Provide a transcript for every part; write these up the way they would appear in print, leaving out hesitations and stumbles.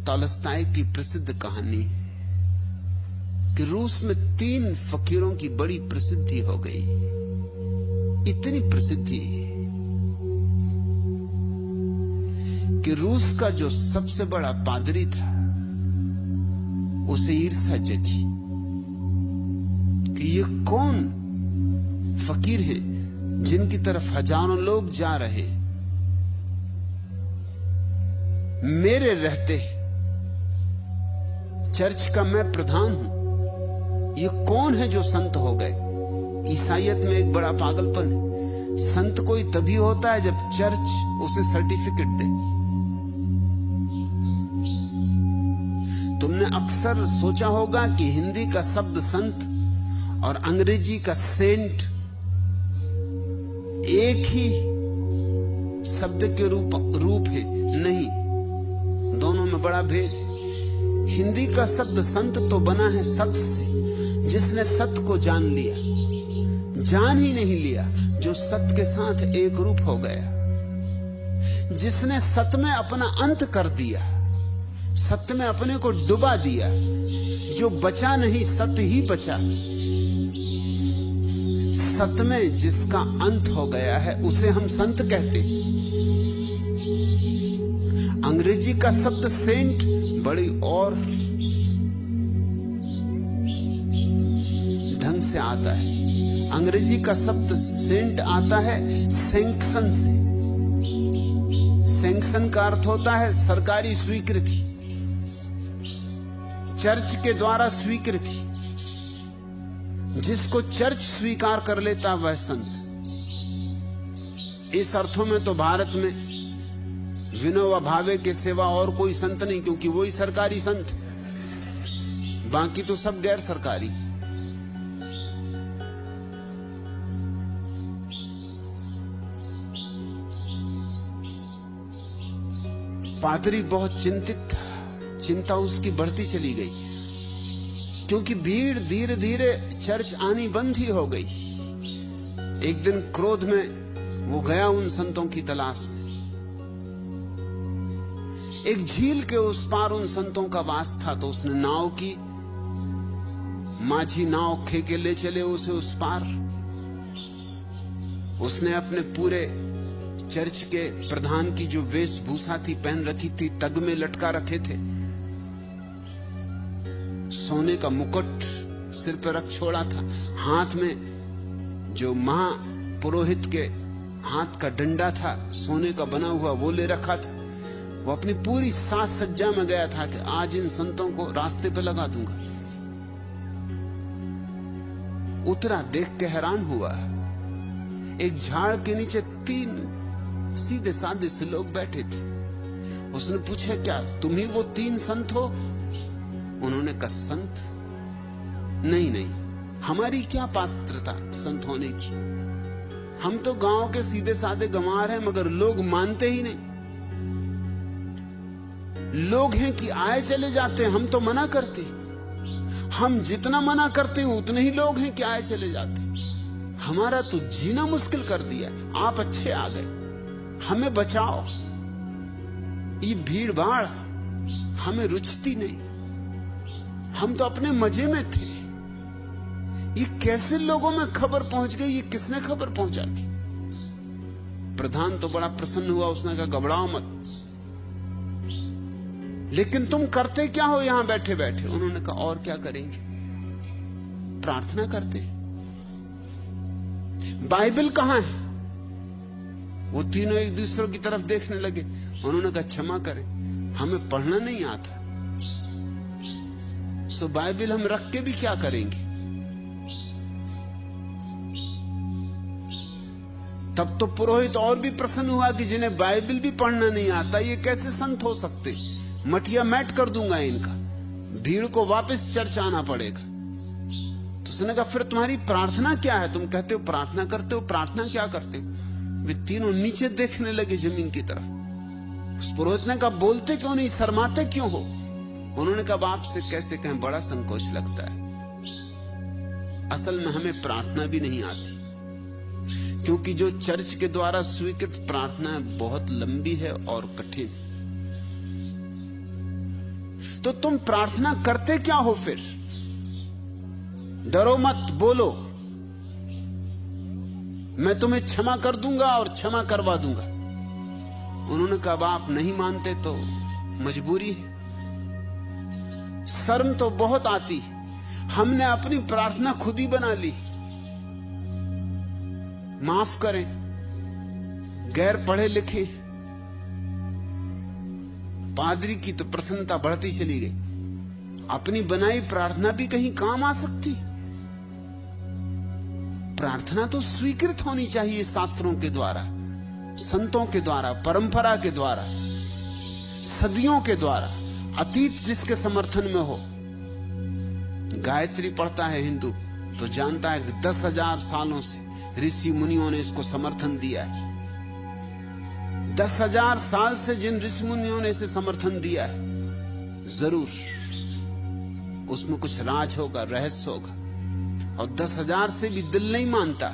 Tolstoy की प्रसिद्ध कहानी कि रूस में 3 फकीरों की बड़ी प्रसिद्धि हो गई। इतनी प्रसिद्धि कि रूस का जो सबसे बड़ा पादरी था उसे ईर्ष्या जगी कि ये कौन फकीर हैं जिनकी तरफ हजारों लोग जा रहे, मेरे रहते चर्च का मैं प्रधान हूं, ये कौन है जो संत हो गए। ईसाईयत में एक बड़ा पागलपन है। संत कोई तभी होता है जब चर्च उसे सर्टिफिकेट दे। तुमने अक्सर सोचा होगा कि हिंदी का शब्द संत और अंग्रेजी का सेंट एक ही शब्द के रूप है। नहीं, दोनों में बड़ा भेद है। हिंदी का शब्द संत तो बना है सत्य से, जिसने सत्य को जान लिया, जान ही नहीं लिया, जो सत्य के साथ एक रूप हो गया, जिसने सत्य में अपना अंत कर दिया, सत्य में अपने को डुबा दिया, जो बचा नहीं सत्य ही बचा। सत्य में जिसका अंत हो गया है उसे हम संत कहते हैं। अंग्रेजी का शब्द सेंट बड़ी और ढंग से आता है। अंग्रेजी का शब्द सेंट आता है सैंक्शन से। सैंक्शन का अर्थ होता है सरकारी स्वीकृति, चर्च के द्वारा स्वीकृति। जिसको चर्च स्वीकार कर लेता वह संत। इस अर्थों में तो भारत में विनोबा भावे के सिवा और कोई संत नहीं, क्योंकि वही सरकारी संत, बाकी तो सब गैर सरकारी। पादरी बहुत चिंतित था, चिंता उसकी बढ़ती चली गई, क्योंकि भीड़ धीरे धीरे चर्च आनी बंद ही हो गई। एक दिन क्रोध में वो गया उन संतों की तलाश में। एक झील के उस पार उन संतों का वास था, तो उसने नाव की, माझी नाव खे के ले चले उसे उस पार। उसने अपने पूरे चर्च के प्रधान की जो वेशभूषा थी पहन रखी थी, तगमे लटका रखे थे, सोने का मुकुट सिर पर रख छोड़ा था, हाथ में जो महापुरोहित के हाथ का डंडा था सोने का बना हुआ वो ले रखा था। वो अपनी पूरी साज सज्जा में गया था कि आज इन संतों को रास्ते पे लगा दूंगा। उतरा, देख के हैरान हुआ, एक झाड़ के नीचे 3 सीधे साधे से लोग बैठे थे। उसने पूछा, क्या तुम ही वो 3 संत हो? उन्होंने कहा, संत? नहीं नहीं, हमारी क्या पात्रता संत होने की, हम तो गांव के सीधे साधे गंवार हैं, मगर लोग मानते ही नहीं। लोग हैं कि आए चले जाते हैं, हम तो मना करते, हम जितना मना करते हैं उतने ही लोग हैं कि आए चले जाते। हमारा तो जीना मुश्किल कर दिया, आप अच्छे आ गए, हमें बचाओ। ये भीड़ भाड़ हमें रुचती नहीं, हम तो अपने मजे में थे। ये कैसे लोगों में खबर पहुंच गई, ये किसने खबर पहुंचा दी? प्रधान तो बड़ा प्रसन्न हुआ, उसने कहा, घबराओ मत, लेकिन तुम करते क्या हो यहां बैठे बैठे? उन्होंने कहा, और क्या करेंगे, प्रार्थना करते। बाइबल कहां है? वो तीनों एक दूसरे की तरफ देखने लगे। उन्होंने कहा, क्षमा करें, हमें पढ़ना नहीं आता, सो बाइबल हम रख के भी क्या करेंगे। तब तो पुरोहित और भी प्रसन्न हुआ कि जिन्हें बाइबल भी पढ़ना नहीं आता ये कैसे संत हो सकते, मटिया मैट कर दूंगा इनका, भीड़ को वापस चर्च आना पड़ेगा। तो उसने कहा, फिर तुम्हारी प्रार्थना क्या है? तुम कहते हो प्रार्थना करते हो, प्रार्थना क्या करते हो? वे तीनों नीचे देखने लगे जमीन की तरफ। उस पुरोहित ने कहा, बोलते क्यों नहीं, शर्माते क्यों हो? उन्होंने कहा, आपसे कैसे कहें, बड़ा संकोच लगता है। असल में हमें प्रार्थना भी नहीं आती, क्योंकि जो चर्च के द्वारा स्वीकृत प्रार्थना है बहुत लंबी है और कठिन। तो तुम प्रार्थना करते क्या हो फिर? डरो मत, बोलो मैं तुम्हें क्षमा कर दूंगा और क्षमा करवा दूंगा। उन्होंने कहा, अब आप नहीं मानते तो मजबूरी है। शर्म तो बहुत आती, हमने अपनी प्रार्थना खुद ही बना ली। माफ करें, गैर पढ़े लिखे पादरी की तो प्रसन्नता बढ़ती चली गई। अपनी बनाई प्रार्थना भी कहीं काम आ सकती? प्रार्थना तो स्वीकृत होनी चाहिए शास्त्रों के द्वारा, संतों के द्वारा, परंपरा के द्वारा, सदियों के द्वारा, अतीत जिसके समर्थन में हो। गायत्री पढ़ता है हिंदू तो जानता है कि 10,000 सालों से ऋषि मुनियों ने इसको समर्थन दिया है। 10,000 साल से जिन ऋषि मुनियों ने इसे समर्थन दिया है, जरूर उसमें कुछ राज होगा, रहस्य होगा। और 10,000 से भी दिल नहीं मानता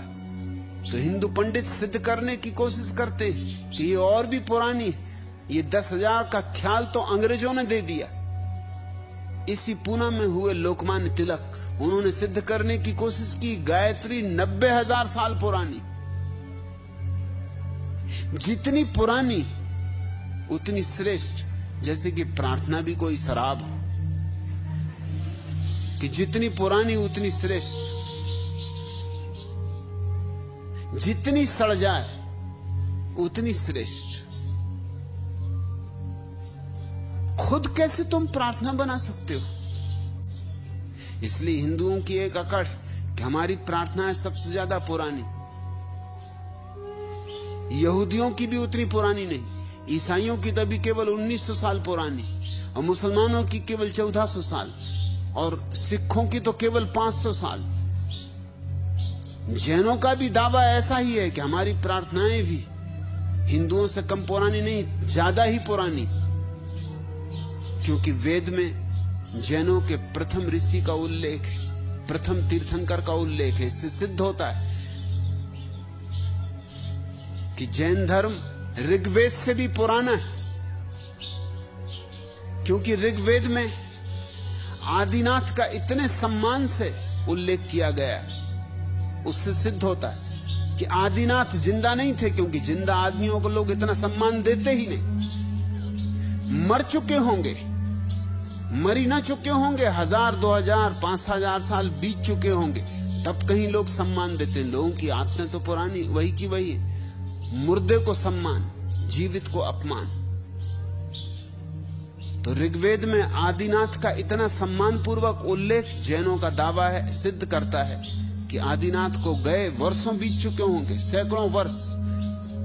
तो हिंदू पंडित सिद्ध करने की कोशिश करते हैं कि ये और भी पुरानी है। ये 10,000 का ख्याल तो अंग्रेजों ने दे दिया। इसी पूना में हुए लोकमान्य तिलक, उन्होंने सिद्ध करने की कोशिश की गायत्री 90,000 साल पुरानी। जितनी पुरानी उतनी श्रेष्ठ, जैसे कि प्रार्थना भी कोई शराब हो कि जितनी पुरानी उतनी श्रेष्ठ, जितनी सड़ जाए उतनी श्रेष्ठ। खुद कैसे तुम प्रार्थना बना सकते हो? इसलिए हिंदुओं की एक अकड़ कि हमारी प्रार्थना है सबसे ज्यादा पुरानी। यहूदियों की भी उतनी पुरानी नहीं, ईसाइयों की तभी केवल 1900 साल पुरानी, और मुसलमानों की केवल 1400 साल, और सिखों की तो केवल 500 साल। जैनों का भी दावा ऐसा ही है कि हमारी प्रार्थनाएं भी हिंदुओं से कम पुरानी नहीं, ज्यादा ही पुरानी। क्योंकि वेद में जैनों के प्रथम ऋषि का उल्लेख है, प्रथम तीर्थंकर का उल्लेख है। इससे सिद्ध होता है कि जैन धर्म ऋग्वेद से भी पुराना है। क्योंकि ऋग्वेद में आदिनाथ का इतने सम्मान से उल्लेख किया गया, उससे सिद्ध होता है कि आदिनाथ जिंदा नहीं थे, क्योंकि जिंदा आदमियों को लोग इतना सम्मान देते ही नहीं। मर चुके होंगे, मरी ना चुके होंगे, 1000, 2000, 5000 साल बीत चुके होंगे, तब कहीं लोग सम्मान देते हैं। लोगों की आत्मा तो पुरानी वही की वही है। मुर्दे को सम्मान, जीवित को अपमान। तो ऋग्वेद में आदिनाथ का इतना सम्मान पूर्वक उल्लेख जैनों का दावा है, सिद्ध करता है कि आदिनाथ को गए वर्षों बीत चुके होंगे, सैकड़ों वर्ष,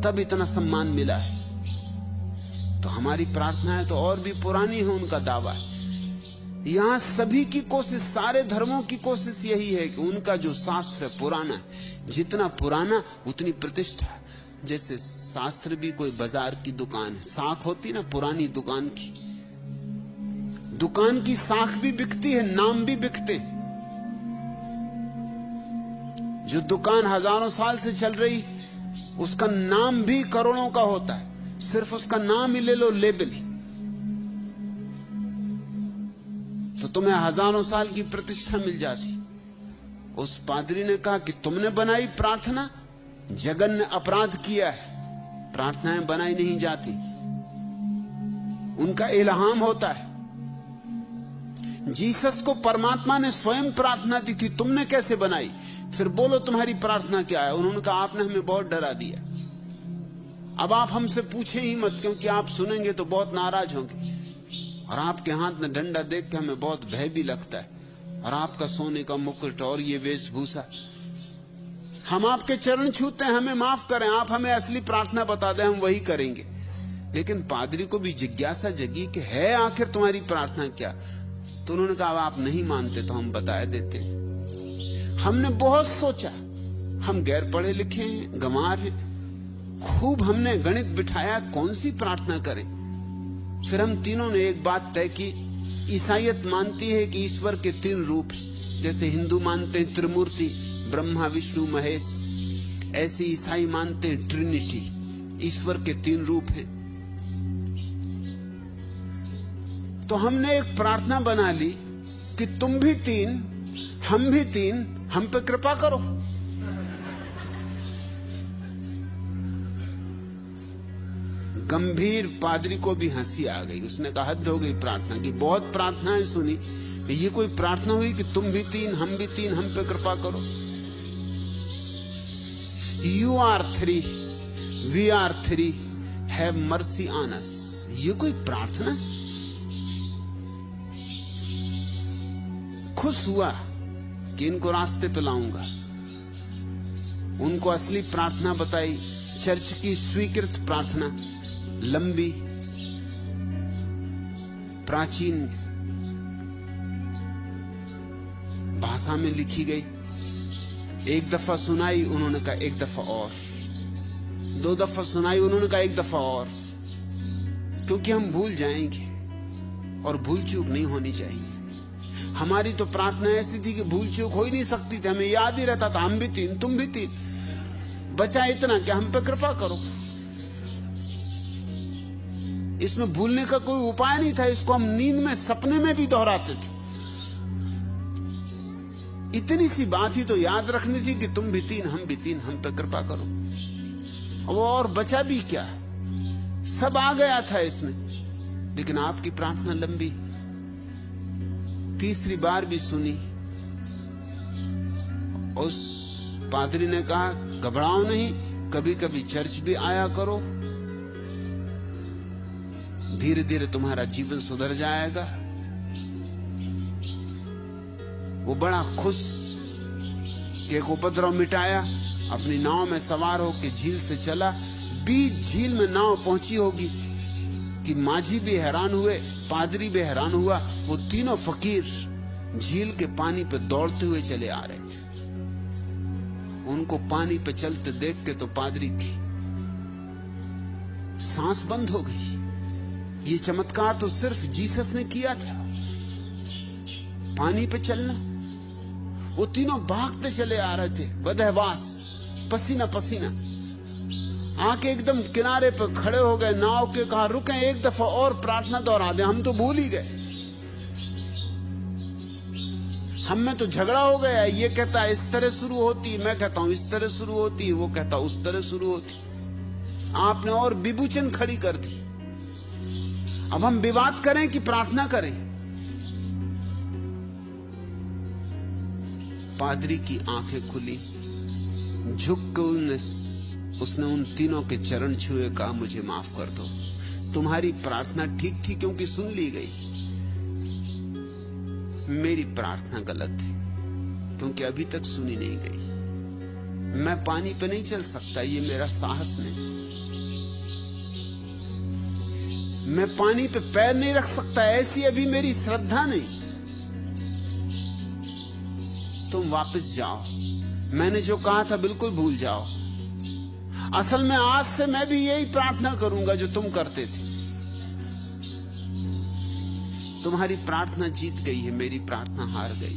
तब इतना सम्मान मिला है। तो हमारी प्रार्थना है तो और भी पुरानी है, उनका दावा है। यहां सभी की कोशिश, सारे धर्मों की कोशिश यही है कि उनका जो शास्त्र है पुराना है। जितना पुराना उतनी प्रतिष्ठा। जैसे शास्त्र भी कोई बाजार की दुकान है, साख होती ना पुरानी दुकान की, दुकान की साख भी बिकती है, नाम भी बिकते। जो दुकान हजारों साल से चल रही, उसका नाम भी करोड़ों का होता है, सिर्फ उसका नाम ही ले लो, लेबल। तो तुम्हें हजारों साल की प्रतिष्ठा मिल जाती। उस पादरी ने कहा कि तुमने बनाई प्रार्थना, जगन ने अपराध किया है, प्रार्थनाएं बनाई नहीं जाती, उनका इल्हाम होता है। जीसस को परमात्मा ने स्वयं प्रार्थना दी थी, तुमने कैसे बनाई? फिर बोलो तुम्हारी प्रार्थना क्या है? उन्होंने कहा आपने हमें बहुत डरा दिया, अब आप हमसे पूछे ही मत, क्योंकि आप सुनेंगे तो बहुत नाराज होंगे, और आपके हाथ में डंडा देख के हमें बहुत भय भी लगता है, और आपका सोने का मुकुट और ये वेशभूषा, हम आपके चरण छूते हैं, हमें माफ करें, आप हमें असली प्रार्थना बता दें, हम वही करेंगे। लेकिन पादरी को भी जिज्ञासा जगी कि है आखिर तुम्हारी प्रार्थना क्या? तो उन्होंने कहा आप नहीं मानते तो हम बता देते। हमने बहुत सोचा, हम गैर पढ़े लिखे हैं, गंवार हैं, खूब हमने गणित बिठाया कौन सी प्रार्थना करें। फिर हम तीनों ने एक बात तय की, ईसाईयत मानती है कि ईश्वर के 3 रूप हैं, जैसे हिंदू मानते हैं त्रिमूर्ति, ब्रह्मा विष्णु महेश, ऐसे ईसाई मानते हैं ट्रिनिटी, ईश्वर के 3 रूप हैं। तो हमने एक प्रार्थना बना ली कि तुम भी 3, हम भी 3, हम पे कृपा करो। गंभीर पादरी को भी हंसी आ गई। उसने कहा हद हो गई प्रार्थना की, बहुत प्रार्थनाएं सुनी, ये कोई प्रार्थना हुई कि तुम भी 3, हम भी 3, हम पे कृपा करो। You are 3, we are 3, have mercy on us। ये कोई प्रार्थना? खुश हुआ कि इनको रास्ते पे लाऊंगा। उनको असली प्रार्थना बताई, चर्च की स्वीकृत प्रार्थना, लंबी प्राचीन भाषा में लिखी गई। एक दफा सुनाई, उन्होंने कहा एक दफा और, 2 दफा सुनाई, उन्होंने कहा एक दफा और, क्योंकि हम भूल जाएंगे और भूल चूक नहीं होनी चाहिए। हमारी तो प्रार्थना ऐसी थी कि भूल चूक हो ही नहीं सकती थी, हमें याद ही रहता था हम भी 3, तुम भी 3, बचा इतना कि हम पे कृपा करो। इसमें भूलने का कोई उपाय नहीं था, इसको हम नींद में, सपने में भी दोहराते थे। इतनी सी बात ही तो याद रखनी थी कि तुम भी 3, हम भी 3, हम पे कृपा करो। और बचा भी क्या, सब आ गया था इसमें। लेकिन आपकी प्रार्थना लंबी, तीसरी बार भी सुनी। उस पादरी ने कहा घबराओ नहीं, कभी कभी चर्च भी आया करो, धीरे धीरे तुम्हारा जीवन सुधर जाएगा। वो बड़ा खुश कि एक उपद्रव मिटाया, अपनी नाव में सवार होकर झील से चला। बीच झील में नाव पहुंची होगी कि माझी भी हैरान हुए, पादरी भी हैरान हुआ। वो तीनों फकीर झील के पानी पे दौड़ते हुए चले आ रहे थे। उनको पानी पे चलते देख के तो पादरी की सांस बंद हो गई। ये चमत्कार तो सिर्फ जीसस ने किया था, पानी पे चलना। वो तीनों भागते चले आ रहे थे, बदहवास, पसीना पसीना। आके एकदम किनारे पर खड़े हो गए नाव के, कहा रुके एक दफा और प्रार्थना दोहरा दे, हम तो भूल ही गए, हम में तो झगड़ा हो गया। ये कहता है इस तरह शुरू होती है, मैं कहता हूं इस तरह शुरू होती है, वो कहता उस तरह शुरू होती। आपने और विभूचन खड़ी कर दी। अब हम विवाद करें कि प्रार्थना करें? पादरी की आंखें खुली, झुक कर उसने उन तीनों के चरण छुए, कहा मुझे माफ कर दो, तुम्हारी प्रार्थना ठीक थी क्योंकि सुन ली गई, मेरी प्रार्थना गलत है क्योंकि अभी तक सुनी नहीं गई। मैं पानी पे नहीं चल सकता, ये मेरा साहस नहीं। मैं पानी पे पैर नहीं रख सकता, ऐसी अभी मेरी श्रद्धा नहीं। तुम वापस जाओ, मैंने जो कहा था बिल्कुल भूल जाओ। असल में आज से मैं भी यही प्रार्थना करूंगा जो तुम करते थे। तुम्हारी प्रार्थना जीत गई है, मेरी प्रार्थना हार गई।